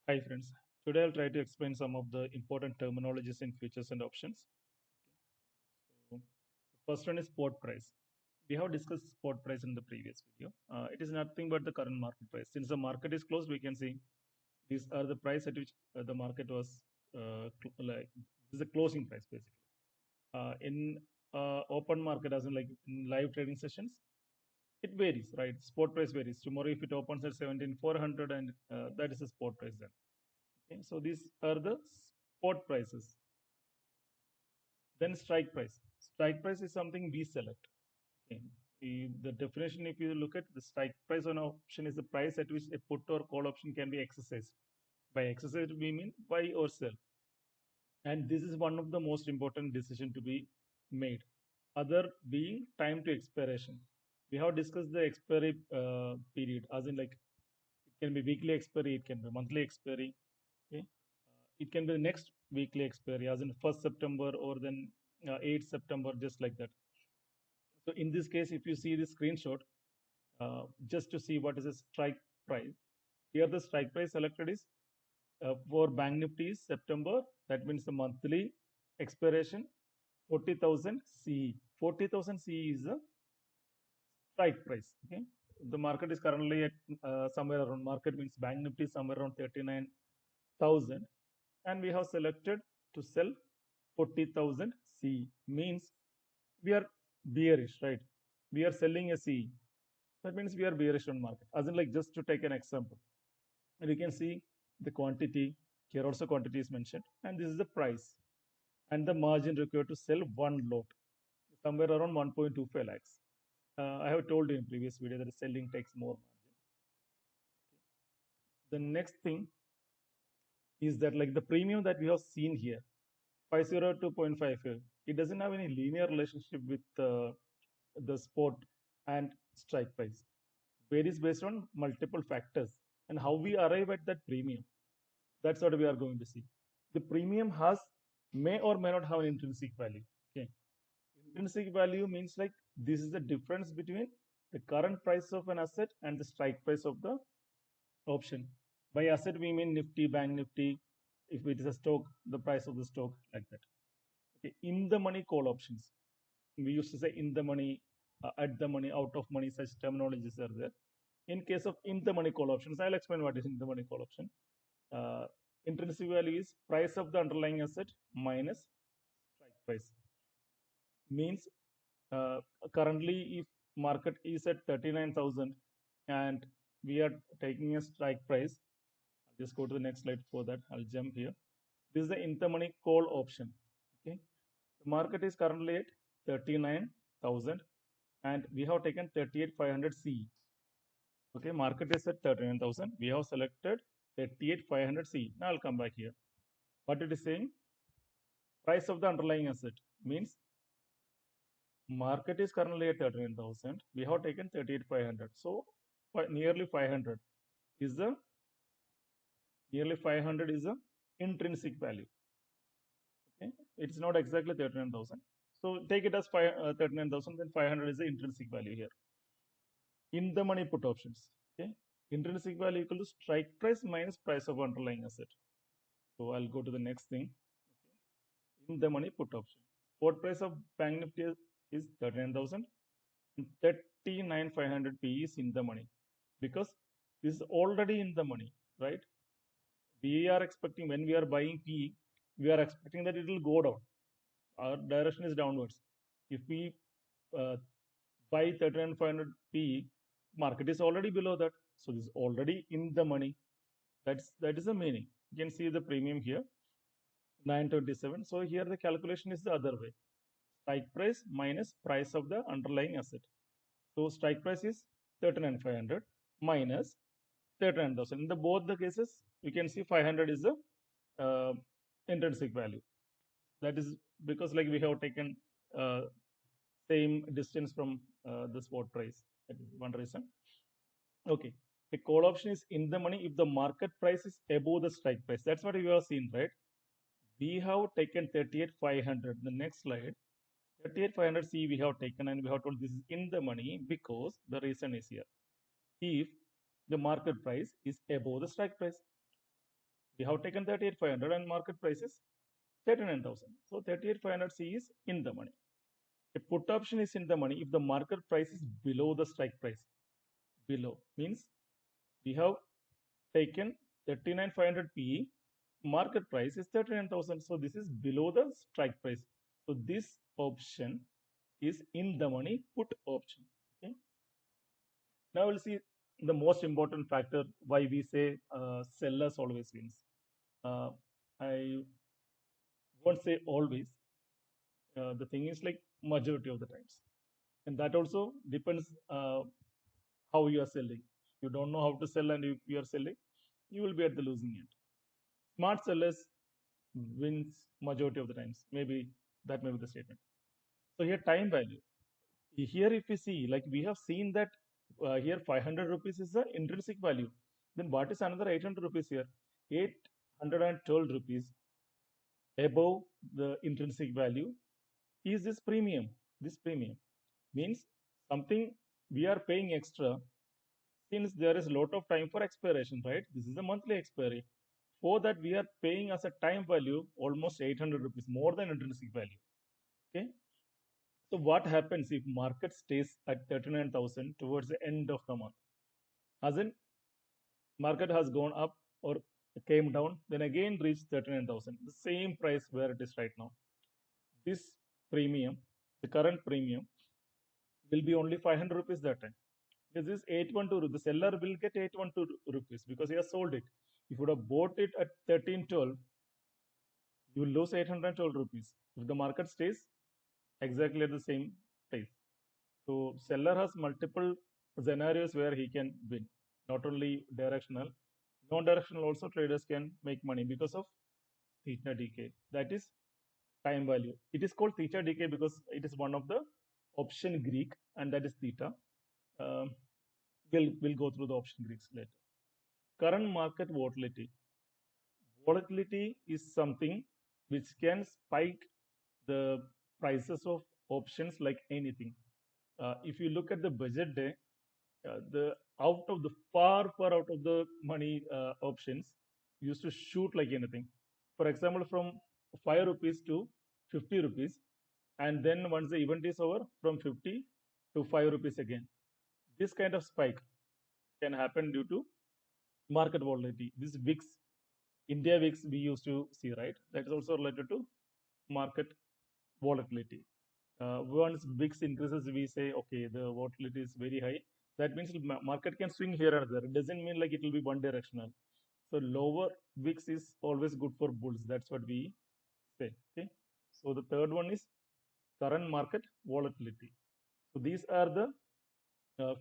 Hi friends, today I'll try to explain some of the important terminologies in futures and options. So, the first one is spot price. We have discussed spot price in the previous video. It is nothing but the current market price. Since the market is closed, we can see these are the price at which the market was like this is the closing price basically. In open market, as in like in live trading sessions, it varies, right? Spot price varies. Tomorrow, if it opens at 17,400, and that is the spot price then. Okay, so these are the spot prices. Then strike price. Strike price is something we select. Okay. The definition, if you look at the strike price on option, is the price at which a put or call option can be exercised. By exercised, we mean buy or sell. And this is one of the most important decision to be made. Other being time to expiration. We have discussed the expiry period, as in like it can be weekly expiry, it can be monthly expiry. Okay. It can be the next weekly expiry, as in 1st September or then 8th September, just like that. So in this case, if you see the screenshot, just to see what is the strike price, here the strike price selected is for Bank Nifty is September. That means the monthly expiration 40,000 CE. 40,000 CE is the strike price. Okay, the market is currently at somewhere around, market means Bank Nifty somewhere around 39,000, and we have selected to sell 40,000 CE. Means we are bearish, right? We are selling a CE. That means we are bearish on market. As in, like, just to take an example, we can see the quantity here. Also, quantity is mentioned, and this is the price and the margin required to sell one lot, somewhere around 1.25 lakhs. I have told you in previous video that selling takes more margin. The next thing is that, like, the premium that we have seen here, 502.55, it doesn't have any linear relationship with the spot and strike price. Varies based on multiple factors, and how we arrive at that premium, that's what we are going to see. The premium has may or may not have an intrinsic value. Okay, intrinsic value means like this is the difference between the current price of an asset and the strike price of the option. By asset, we mean Nifty, Bank Nifty. If it is a stock, the price of the stock, like that. Okay, in the money call options. We used to say in the money, at the money, out of money, such terminologies are there. In case of in the money call options, I'll explain what is in the money call option. Uh, Intrinsic value is price of the underlying asset minus strike price. Means currently, if market is at 39,000 and we are taking a strike price, I'll just go to the next slide. For that, I'll jump here. This is the in the money call option. Okay, the market is currently at 39,000 and we have taken 38,500 CE. Okay, market is at 39,000. We have selected 38,500 CE. Now I'll come back here. What it is saying, price of the underlying asset means market is currently at 39,000. We have taken 38,500. So nearly 500 is the intrinsic value. Okay, it's not exactly 39,000. So take it as 39,000. Then 500 is the intrinsic value here. In the money put options. Okay, intrinsic value equal to strike price minus price of underlying asset. So I'll go to the next thing. Okay. In the money put option. Spot price of Bank Nifty is 39,000. 39,500 P is in the money because this is already in the money, right? We are expecting, when we are buying P, we are expecting that it will go down. Our direction is downwards. If we buy 39,500 P, market is already below that, so this is already in the money. That is the meaning. You can see the premium here, 927. So here the calculation is the other way: strike price minus price of the underlying asset. So strike price is 39,500 minus 39,000. In the both the cases, you can see 500 is the intrinsic value. That is because, like, we have taken same distance from the spot price. That is one reason. Okay, a call option is in the money if the market price is above the strike price. That's what you have seen, right? We have taken 38,500. The next slide, 38,500 C we have taken, and we have told this is in the money because the reason is here. If the market price is above the strike price. We have taken 38,500 and market price is 39,000. So 38,500 C is in the money. A put option is in the money if the market price is below the strike price. Below means we have taken 39,500 PE, market price is 39,000. So this is below the strike price. So this option is in the money put option. Okay. Now we'll see the most important factor why we say sellers always wins. Uh, I won't say always. The thing is like majority of the times, and that also depends how you are selling. You don't know how to sell, and if you are selling, you will be at the losing end. Smart sellers wins majority of the times. Maybe that may be the statement. So here time value. Here if we see, like we have seen that here 500 rupees is the intrinsic value. Then what is another 800 rupees here? 812 rupees above the intrinsic value is this premium. This premium means something we are paying extra since there is a lot of time for expiration, right? This is a monthly expiry. For that, we are paying as a time value almost 800 rupees, more than intrinsic value. Okay. So what happens if market stays at 39,000 towards the end of the month? As in, market has gone up or came down, then again reached 39,000, the same price where it is right now. This premium, the current premium, will be only 500 rupees that time. This is 812. The seller will get 812 rupees because he has sold it. If you would have bought it at 1312, you will lose 812 rupees. If the market stays exactly at the same price. So seller has multiple scenarios where he can win, not only directional, non-directional also traders can make money because of theta decay. That is time value. It is called theta decay because it is one of the option Greek, and that is theta. Um, we'll go through the option Greeks later. Current market volatility. Volatility is something which can spike the prices of options like anything. If you look at the budget day, the out of the far out of the money options used to shoot like anything. For example, from 5 rupees to 50 rupees, and then once the event is over, from 50 to 5 rupees again. This kind of spike can happen due to market volatility. This VIX, India VIX we used to see, right? That is also related to market volatility. Once VIX increases, we say, okay, the volatility is very high. That means market can swing here or there. It doesn't mean like it will be one directional. So lower VIX is always good for bulls. That's what we say. Okay. So the third one is current market volatility. So these are the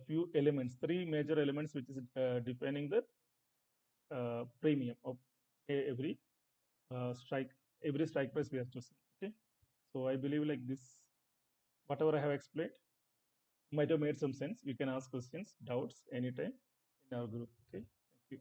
few elements, three major elements which is defining the premium of every strike, every strike price we have to see. Okay. So I believe like this, whatever I have explained might have made some sense. You can ask questions, doubts anytime in our group. Okay.